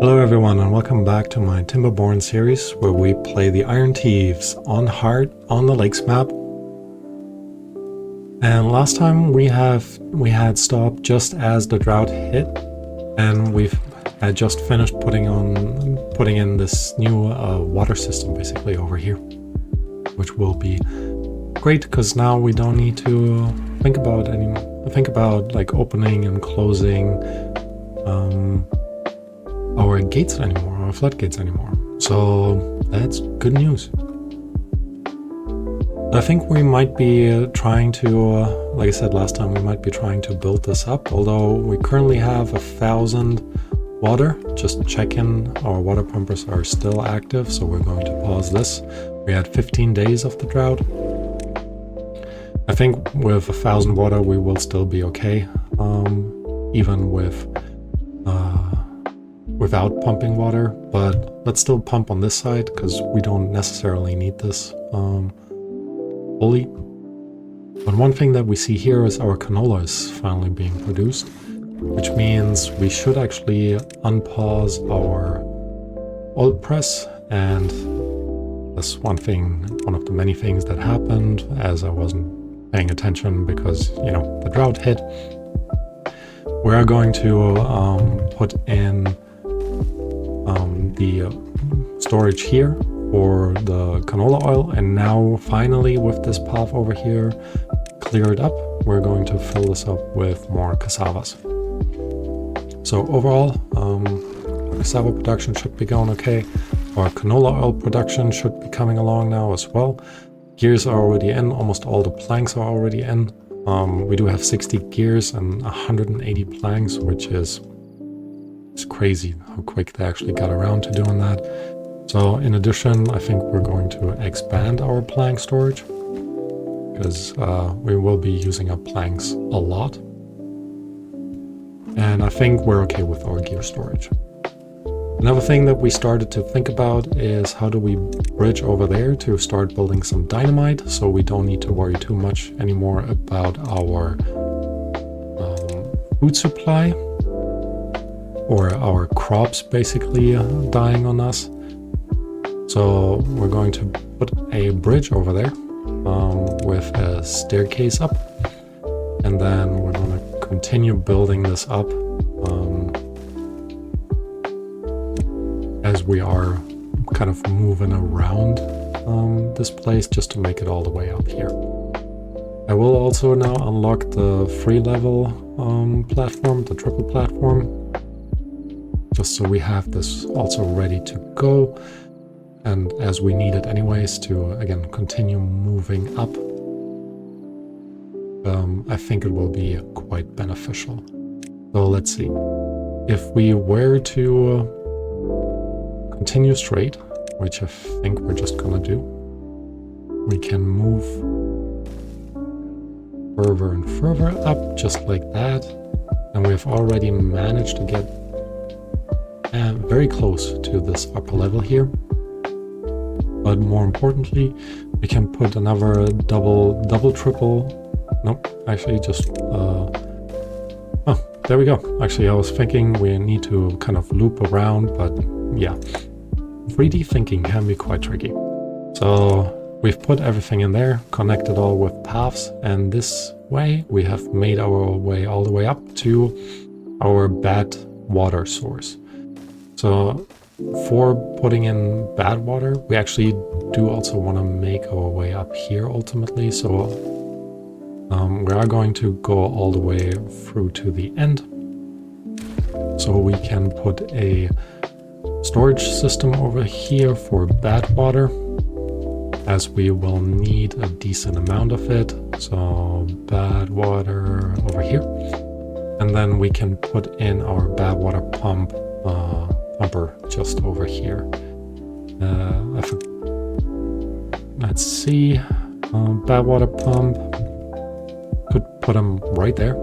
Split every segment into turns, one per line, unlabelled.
Hello everyone and welcome back to my Timberborn series where we play the Iron Thieves on hard on the lakes map. And last time we had stopped just as the drought hit, and we had just finished putting in this new water system basically over here, which will be great because now we don't need to think about like opening and closing our gates anymore, our floodgates anymore. So that's good news. I think we might be trying to, like I said last time, we might be trying to build this up, although we currently have 1,000 water. Just checking, our water pumpers are still active, so we're going to pause this. We had 15 days of the drought. I think with 1,000 water we will still be okay, even without pumping water, but let's still pump on this side because we don't necessarily need this fully. But one thing that we see here is our canola is finally being produced, which means we should actually unpause our oil press, and that's one of the many things that happened as I wasn't paying attention because, you know, the drought hit. We are going to put in the storage here for the canola oil, and now finally with this path over here cleared up, we're going to fill this up with more cassavas. So overall, cassava production should be going okay. Our canola oil production should be coming along now as well. Gears are already in, almost all the planks are already in. We do have 60 gears and 180 planks, which is crazy how quick they actually got around to doing that. So in addition, I think we're going to expand our plank storage because we will be using up planks a lot. And I think we're okay with our gear storage. Another thing that we started to think about is how do we bridge over there to start building some dynamite so we don't need to worry too much anymore about our food supply or our crops basically dying on us. So we're going to put a bridge over there with a staircase up, and then we're going to continue building this up as we are kind of moving around this place just to make it all the way up here. I will also now unlock the free level platform, the triple platform, just so we have this also ready to go, and as we need it anyways to again continue moving up. I think it will be quite beneficial. So let's see, if we were to continue straight, which I think we're just gonna do, we can move further and further up just like that, and we've already managed to get very close to this upper level here. But more importantly, we can put another there we go. Actually, I was thinking we need to kind of loop around, but yeah, 3D thinking can be quite tricky. So we've put everything in there, connected all with paths, and this way we have made our way all the way up to our bad water source. So for putting in bad water, we actually do also want to make our way up here ultimately. So we are going to go all the way through to the end, so we can put a storage system over here for bad water, as we will need a decent amount of it. So bad water over here, and then we can put in our bad water pumper just over here. Let's see, bad water pump, could put them right there,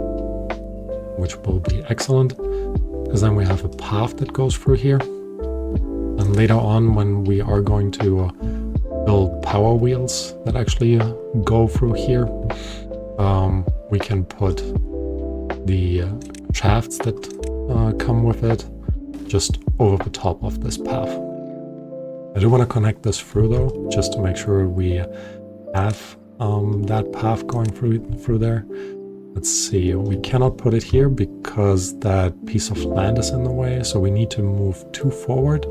which will be excellent, because then we have a path that goes through here. And later on, when we are going to build power wheels that actually go through here, we can put the shafts that come with it just over the top of this path. I do want to connect this through though, just to make sure we have that path going through there. Let's see, we cannot put it here because that piece of land is in the way, so we need to move 2 forward,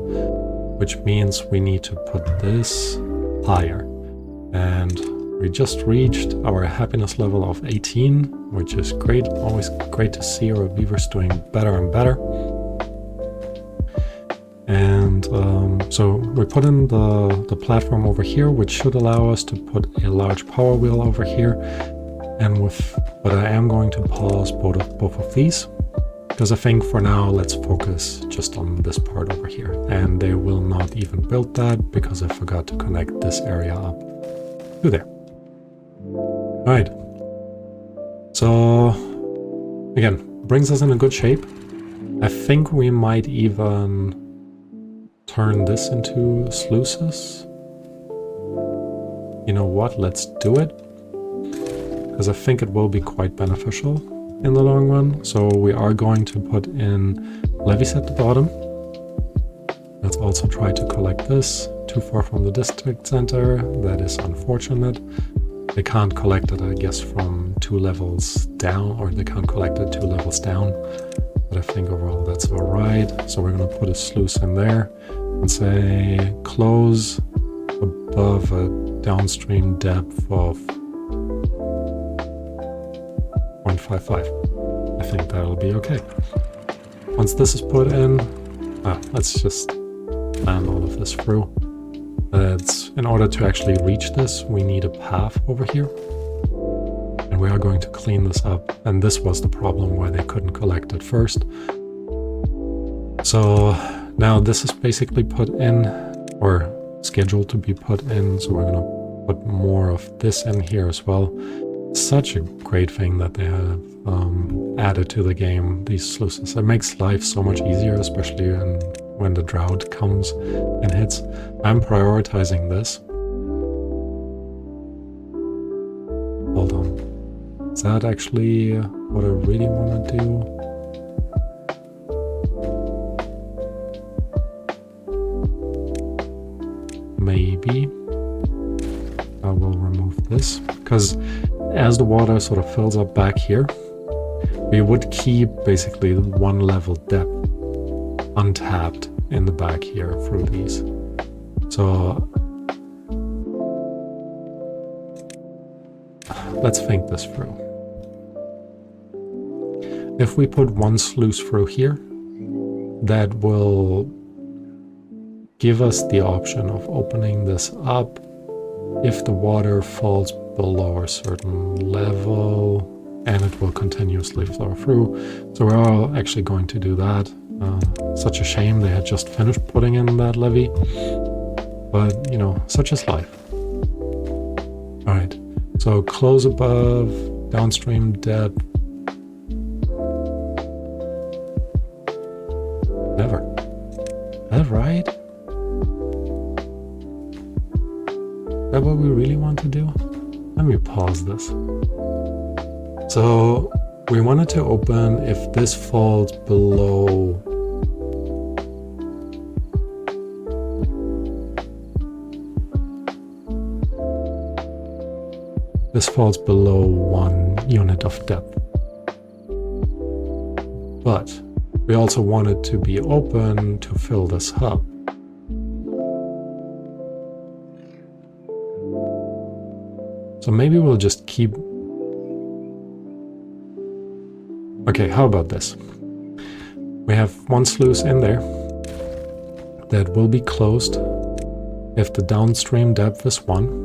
which means we need to put this higher. And we just reached our happiness level of 18, which is great. Always great to see our beavers doing better and better. And so we put in the platform over here, which should allow us to put a large power wheel over here. And but I am going to pause both of these, because I think for now let's focus just on this part over here. And they will not even build that because I forgot to connect this area up to there. All right. So again, brings us in a good shape. I think we might even turn this into sluices. You know what? Let's do it, because I think it will be quite beneficial in the long run. So we are going to put in levees at the bottom. Let's also try to collect this. Too far from the district center. That is unfortunate. They can't collect it, I guess, from 2 levels down, or they can't collect it 2 levels down. But I think overall that's all right. So we're going to put a sluice in there and say close above a downstream depth of 0.55. I think that'll be okay. Once this is put in, let's just plan all of this through. In order to actually reach this, we need a path over here. And we are going to clean this up. And this was the problem where they couldn't collect it first. So now this is basically put in, or scheduled to be put in. So we're going to put more of this in here as well. Such a great thing that they have added to the game, these sluices. It makes life so much easier, especially when the drought comes and hits. I'm prioritizing this. Hold on. Is that actually what I really want to do? Maybe. I will remove this, because as the water sort of fills up back here, we would keep basically 1 level depth untapped in the back here through these. So let's think this through. If we put 1 sluice through here, that will give us the option of opening this up if the water falls below a certain level, and it will continuously flow through. So we're all actually going to do that. Such a shame they had just finished putting in that levee, but you know, such is life. All right, so close above downstream depth. Never. Is that right? Is that what we really want to do? Let me pause this. So we wanted to open if this falls below below 1 unit of depth. But we also want it to be open to fill this hub. So maybe we'll just keep... Okay, how about this? We have 1 sluice in there that will be closed if the downstream depth is 1.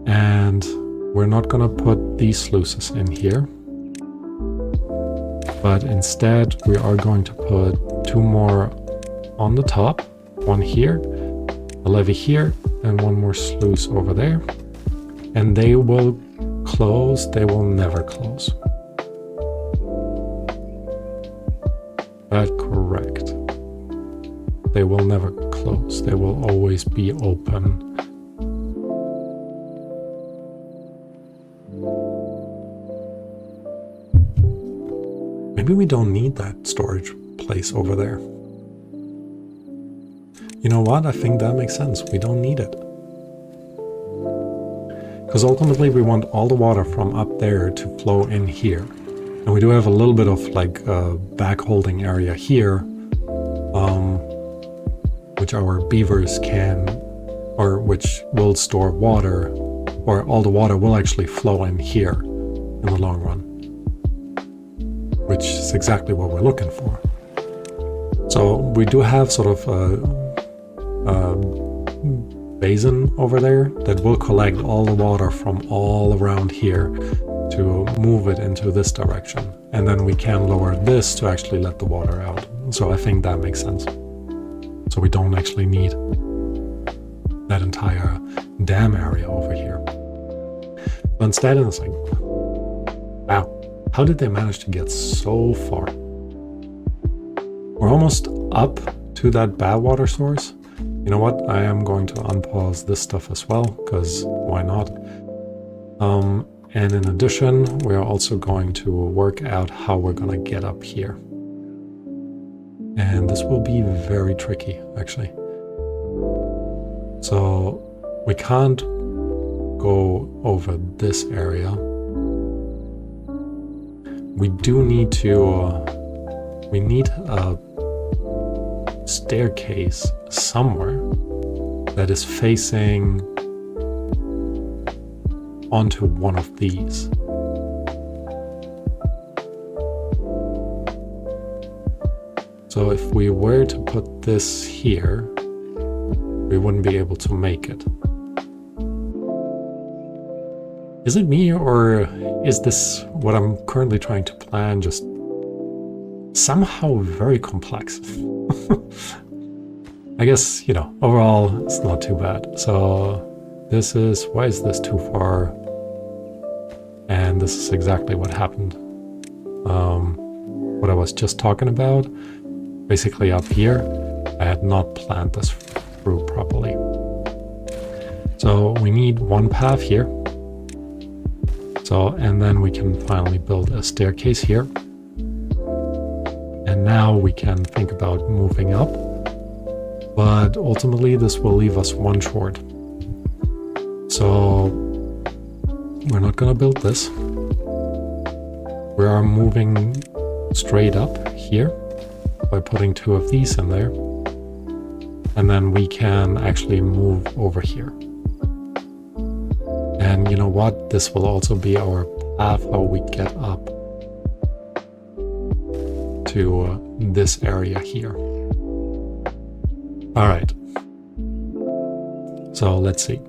And we're not gonna put these sluices in here, but instead we are going to put 2 more on the top, 1 here, a levee here, and 1 more sluice over there. And they will close, they will never close. That correct. They will never close, they will always be open. Maybe we don't need that storage place over there. You know what? I think that makes sense. We don't need it. Because ultimately we want all the water from up there to flow in here. And we do have a little bit of like a back holding area here, which our beavers can, or which will store water, or all the water will actually flow in here in the long run, which is exactly what we're looking for. So we do have sort of a basin over there that will collect all the water from all around here to move it into this direction. And then we can lower this to actually let the water out. So I think that makes sense. So we don't actually need that entire dam area over here. But instead it's like, wow, how did they manage to get so far? We're almost up to that badwater source. You know what? I am going to unpause this stuff as well, because why not? And in addition, we are also going to work out how we're going to get up here. And this will be very tricky, actually. So we can't go over this area. We do need to, we need a staircase somewhere that is facing onto one of these. So if we were to put this here, we wouldn't be able to make it. Is it me, or is this what I'm currently trying to plan just somehow very complex? I guess, you know, overall it's not too bad. So this is, why is this too far? And this is exactly what happened. What I was just talking about, basically up here, I had not planned this through properly. So we need one path here. So, and then we can finally build a staircase here. And now we can think about moving up. But ultimately this will leave us one short. So we're not gonna build this. We are moving straight up here by putting two of these in there. And then we can actually move over here. And you know what? This will also be our path how we get up to this area here. All right. So let's see.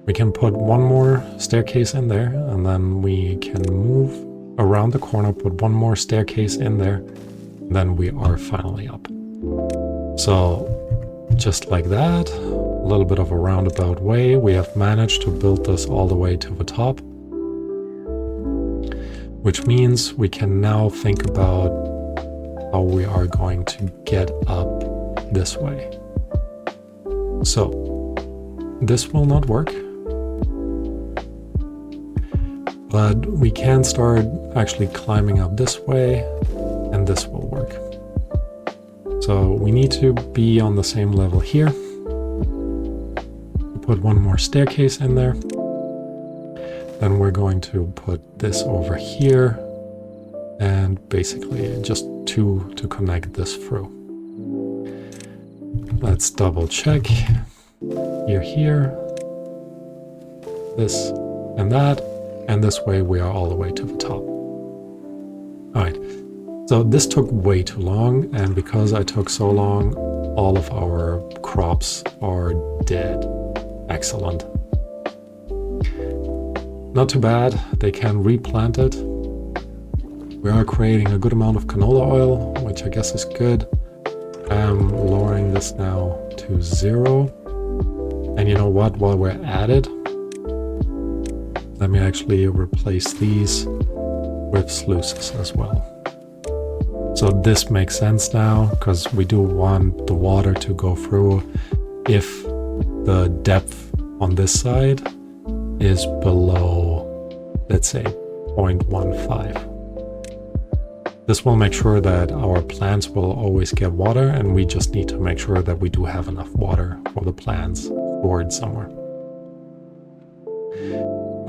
We can put one more staircase in there, and then we can move around the corner, put one more staircase in there, and then we are finally up. So just like that, a little bit of a roundabout way, we have managed to build this all the way to the top, which means we can now think about how we are going to get up this way. So this will not work, but we can start actually climbing up this way, and this will work. So we need to be on the same level here. Put one more staircase in there. Then we're going to put this over here, and basically just two to connect this through. Let's double check. Here, this and that, and this way we are all the way to the top. All right, so this took way too long, and because I took so long, all of our crops are dead. Excellent. Not too bad, they can replant it. We are creating a good amount of canola oil, which I guess is good. I'm lowering this now to 0. And you know what, while we're at it, let me actually replace these with sluices as well. So this makes sense now, because we do want the water to go through if the depth on this side is below, let's say, 0.15. This will make sure that our plants will always get water, and we just need to make sure that we do have enough water for the plants stored somewhere.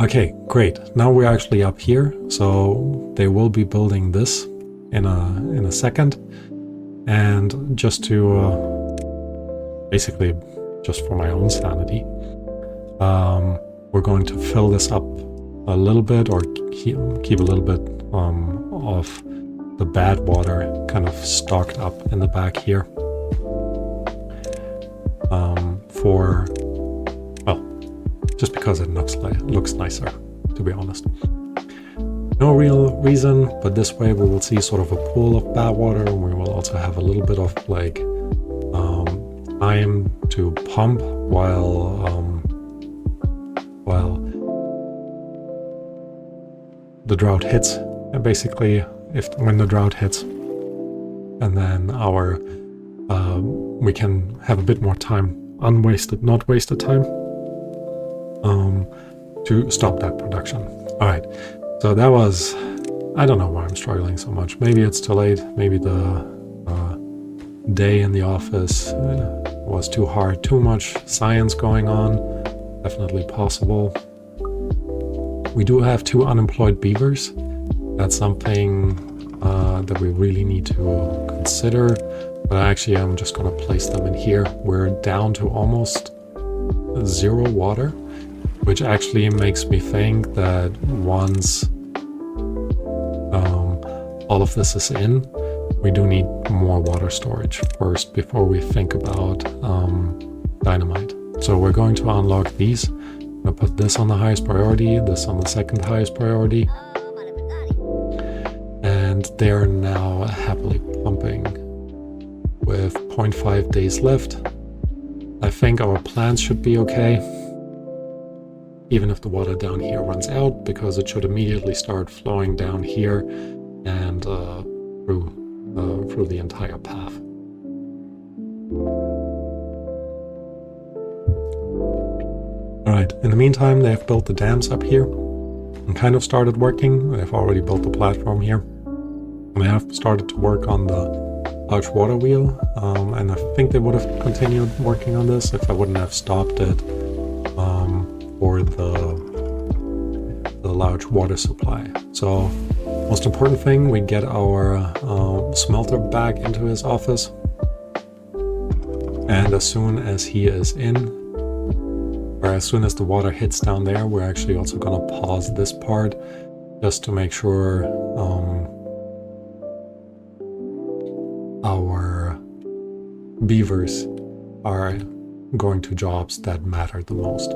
Okay, great. Now we're actually up here, so they will be building this in a second. And just to basically, just for my own sanity, we're going to fill this up a little bit, or keep a little bit of the bad water kind of stocked up in the back here. Just because it looks nicer, to be honest. No real reason, but this way we will see sort of a pool of bad water, and we will also have a little bit of like time to pump while the drought hits. And basically, when the drought hits, and then we can have a bit more time, not wasted time, to stop that production. All right, so that was, I don't know why I'm struggling so much. Maybe it's too late. Maybe the day in the office was too hard, too much science going on. Definitely possible. We do have 2 unemployed beavers. That's something that we really need to consider. But actually, I'm just going to place them in here. We're down to almost 0 water, which actually makes me think that once all of this is in, we do need more water storage first before we think about dynamite. So we're going to unlock these. I'm going to put this on the highest priority, this on the second highest priority. And they're now happily pumping with 0.5 days left. I think our plants should be okay, even if the water down here runs out, because it should immediately start flowing down here and through the entire path. Alright, in the meantime, they've built the dams up here and kind of started working. They've already built the platform here. And they have started to work on the large water wheel, and I think they would have continued working on this if I wouldn't have stopped it for the large water supply. So, most important thing, we get our smelter back into his office, and as soon as he is in, or as soon as the water hits down there, we're actually also going to pause this part just to make sure our beavers are going to jobs that matter the most.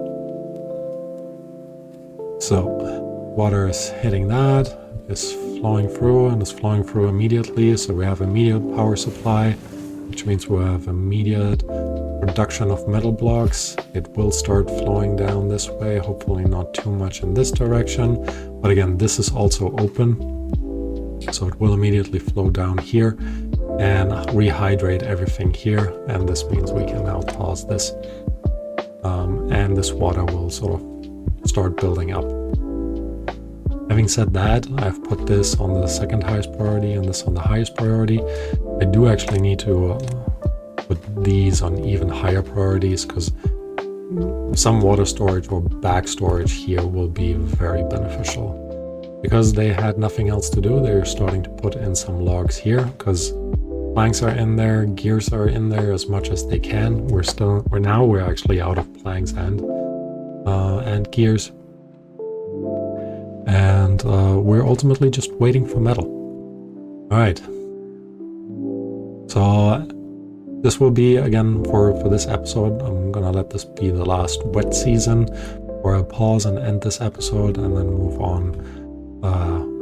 So, water is hitting that, is flowing through, and is flowing through immediately. So we have immediate power supply, which means we'll have immediate production of metal blocks. It will start flowing down this way, hopefully not too much in this direction. But again, this is also open, so it will immediately flow down here and rehydrate everything here. And this means we can now pause this. And this water will sort of start building up. Having said that, I've put this on the second highest priority and this on the highest priority. I do actually need to put these on even higher priorities, because some water storage or back storage here will be very beneficial. Because they had nothing else to do, they're starting to put in some logs here, because planks are in there, gears are in there as much as they can. We're actually out of planks and gears. And we're ultimately just waiting for metal. Alright. So this will be, again, for this episode, I'm gonna let this be the last wet season, where I'll pause and end this episode and then move on.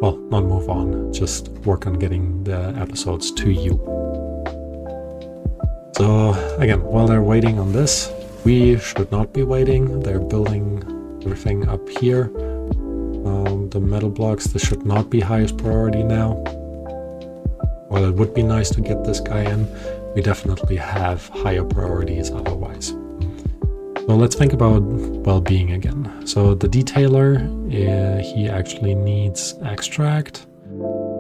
Well, not move on, just work on getting the episodes to you. So again, while they're waiting on this, we should not be waiting. They're building everything up here. The metal blocks, this should not be highest priority now. While it would be nice to get this guy in, we definitely have higher priorities otherwise. So let's think about well-being again. So the detailer, he actually needs extract.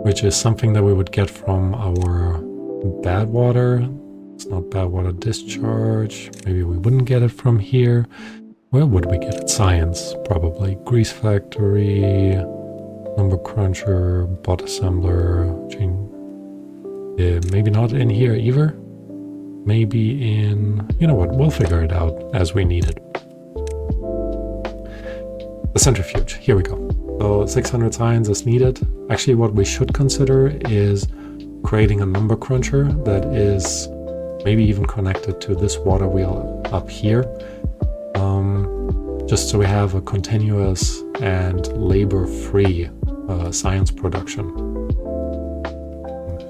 which is something that we would get from our badwater. It's not badwater discharge. Maybe we wouldn't get it from here. Where would we get it? Science, probably. Grease factory, number cruncher, bot assembler, maybe not in here either. Maybe in, you know what, we'll figure it out as we need it. The centrifuge, here we go. So 600 science is needed. Actually, what we should consider is creating a number cruncher that is maybe even connected to this water wheel up here. Just so we have a continuous and labor-free science production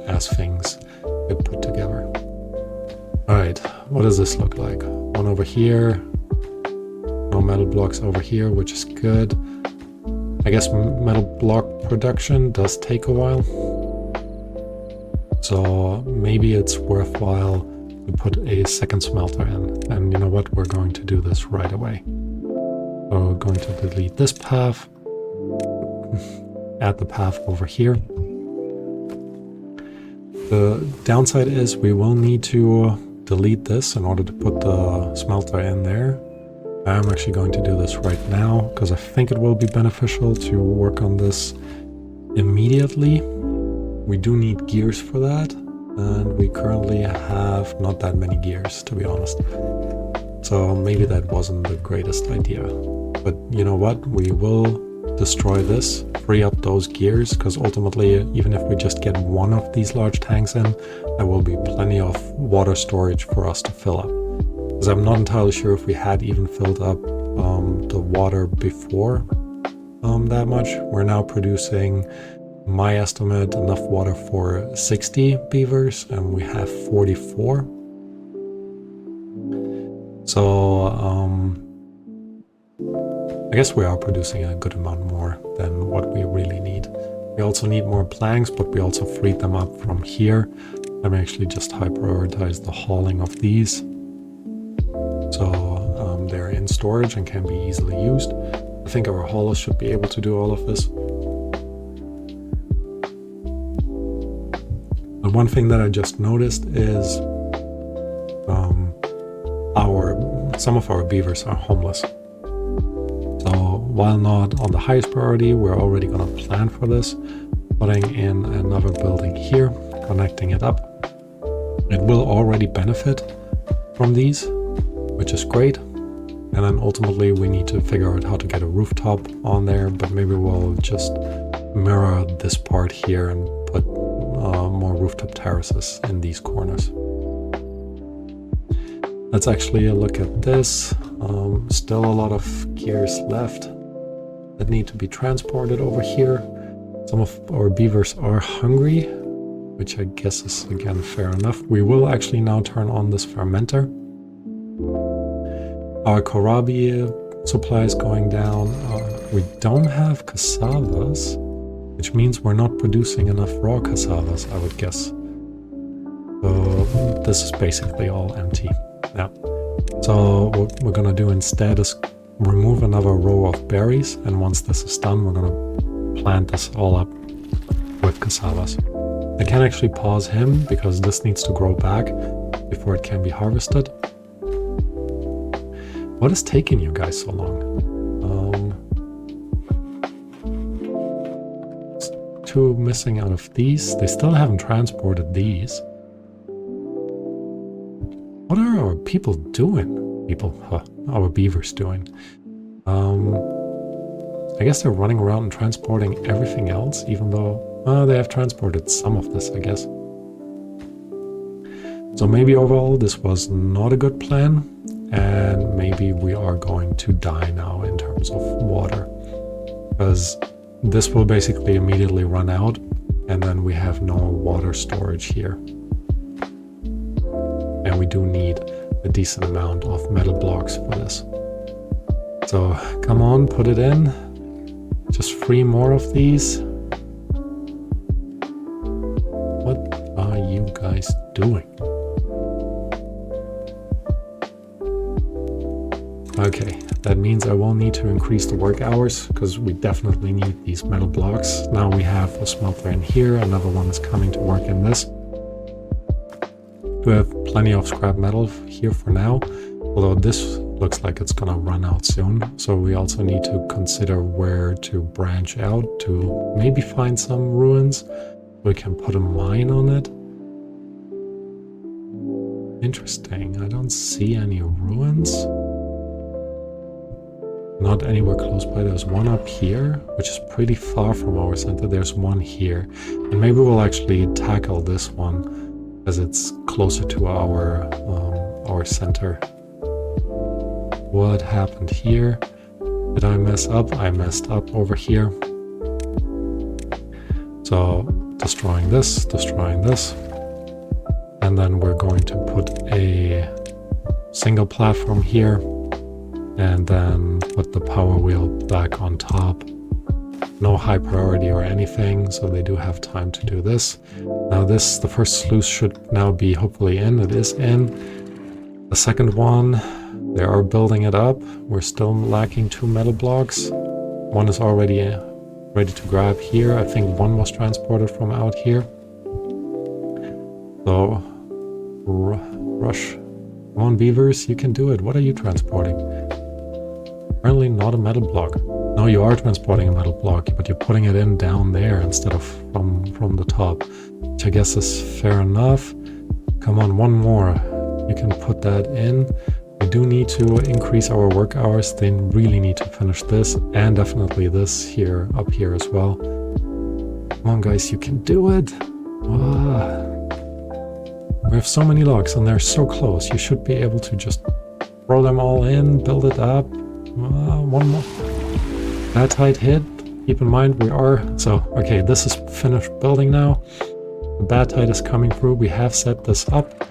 as things get put together. All right, what does this look like? One over here, no metal blocks over here, which is good. I guess metal block production does take a while. So maybe it's worthwhile to put a second smelter in. And you know what? We're going to do this right away. So we're going to delete this path, add the path over here. The downside is we will need to delete this in order to put the smelter in there. I'm actually going to do this right now because I think it will be beneficial to work on this immediately. We do need gears for that, and we currently have not that many gears, to be honest. So maybe that wasn't the greatest idea. But you know what? We will destroy this, free up those gears, because ultimately, even if we just get one of these large tanks in, there will be plenty of water storage for us to fill up. Because I'm not entirely sure if we had even filled up the water before that much. We're now producing, my estimate, enough water for 60 beavers, and we have 44. So I guess we are producing a good amount more than what we really need. We also need more planks, but we also freed them up from here. Let me actually just high prioritize the hauling of these. So they're in storage and can be easily used. I think our haulers should be able to do all of this. But one thing that I just noticed is some of our beavers are homeless. So while not on the highest priority, we're already going to plan for this, putting in another building here, connecting it up. It will already benefit from these, which is great. And then ultimately we need to figure out how to get a rooftop on there, but maybe we'll just mirror this part here and put more rooftop terraces in these corners. Let's actually look at this. Still a lot of gears left that need to be transported over here. Some of our beavers are hungry, which I guess is again fair enough. We will actually now turn on this fermenter. Our kohlrabi supply is going down. We don't have cassavas, which means we're not producing enough raw cassavas, I would guess. So this is basically all empty. Yeah. So what we're gonna do instead is remove another row of berries, and once this is done, we're gonna plant this all up with cassavas. I can actually pause him because this needs to grow back before it can be harvested. What is taking you guys so long? Two missing out of these. They still haven't transported these. What are our people doing? Our beavers doing? I guess they're running around and transporting everything else, even though they have transported some of this, I guess. So maybe overall this was not a good plan, and maybe we are going to die now in terms of water, because this will basically immediately run out, and then we have no water storage here. And we do need a decent amount of metal blocks for this. So come on, put it in. Just 3 more of these. What are you guys doing? Okay, that means I will need to increase the work hours because we definitely need these metal blocks. Now we have a smelter in here, another one is coming to work in this. We have plenty of scrap metal here for now, although this looks like it's gonna run out soon. So we also need to consider where to branch out to maybe find some ruins. We can put a mine on it. Interesting, I don't see any ruins. Not anywhere close by. There's one up here, which is pretty far from our center. There's one here. And maybe we'll actually tackle this one as it's closer to our center. What happened here? Did I mess up? I messed up over here. So destroying this. And then we're going to put a single platform here and then put the power wheel back on top. No high priority or anything, so they do have time to do this. Now this, the first sluice should now be hopefully in. It is in. The second one, they are building it up. We're still lacking 2 metal blocks. One is already ready to grab here. I think one was transported from out here. So, rush. Come on, beavers, you can do it. What are you transporting? Apparently not a metal block. No, you are transporting a metal block, but you're putting it in down there instead of from the top, which I guess is fair enough. Come on, one more. You can put that in. We do need to increase our work hours. They really need to finish this and definitely this here, up here as well. Come on, guys, you can do it. Ah. We have so many logs and they're so close. You should be able to just throw them all in, build it up. One more. That tight hit. Keep in mind we are... So, okay, this is finished building now. The batite is coming through. We have set this up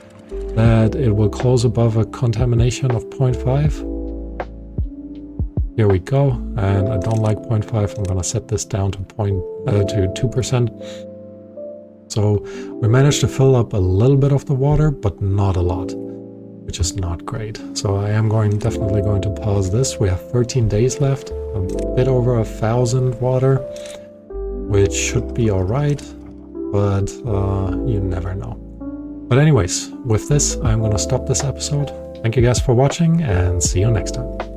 that it will close above a contamination of 0.5. Here we go. And I don't like 0.5. I'm gonna set this down to 2%. So we managed to fill up a little bit of the water, but not a lot, which is not great. So I am definitely going to pause this. We have 13 days left, a bit over 1,000 water, which should be all right, but you never know. But anyways, with this, I'm going to stop this episode. Thank you guys for watching and see you next time.